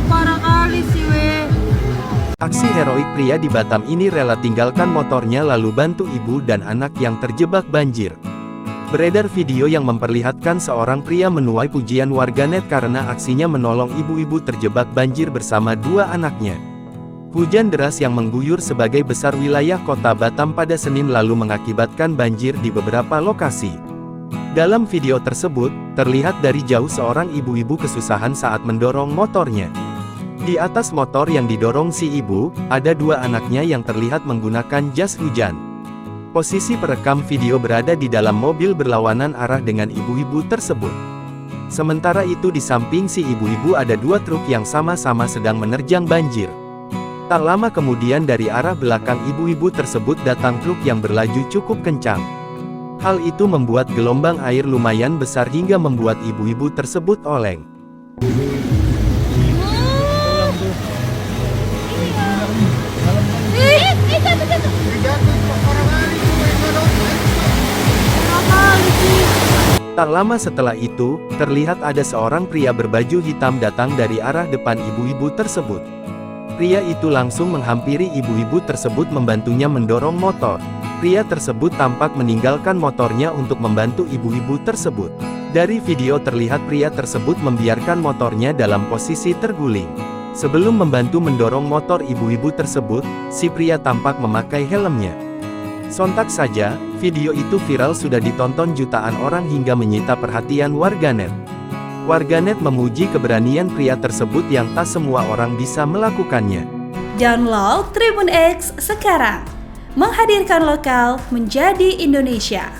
Parah kali sih weh. Aksi heroik pria di Batam ini rela tinggalkan motornya lalu bantu ibu dan anak yang terjebak banjir. Beredar video yang memperlihatkan seorang pria menuai pujian warganet karena aksinya menolong ibu-ibu terjebak banjir bersama dua anaknya. Hujan deras yang mengguyur sebagai besar wilayah kota Batam pada Senin lalu mengakibatkan banjir di beberapa lokasi. Dalam video tersebut, terlihat dari jauh seorang ibu-ibu kesusahan saat mendorong motornya. Di atas motor yang didorong si ibu, ada dua anaknya yang terlihat menggunakan jas hujan. Posisi perekam video berada di dalam mobil berlawanan arah dengan ibu-ibu tersebut. Sementara itu di samping si ibu-ibu ada dua truk yang sama-sama sedang menerjang banjir. Tak lama kemudian dari arah belakang ibu-ibu tersebut datang truk yang berlaju cukup kencang. Hal itu membuat gelombang air lumayan besar hingga membuat ibu-ibu tersebut oleng. Tak lama setelah itu, terlihat ada seorang pria berbaju hitam datang dari arah depan ibu-ibu tersebut. Pria itu langsung menghampiri ibu-ibu tersebut membantunya mendorong motor. Pria tersebut tampak meninggalkan motornya untuk membantu ibu-ibu tersebut. Dari video terlihat pria tersebut membiarkan motornya dalam posisi terguling. Sebelum membantu mendorong motor ibu-ibu tersebut, si pria tampak memakai helmnya. Sontak saja, video itu viral sudah ditonton jutaan orang hingga menyita perhatian warganet. Warganet memuji keberanian pria tersebut yang tak semua orang bisa melakukannya. Download Tribun X sekarang, menghadirkan lokal menjadi Indonesia.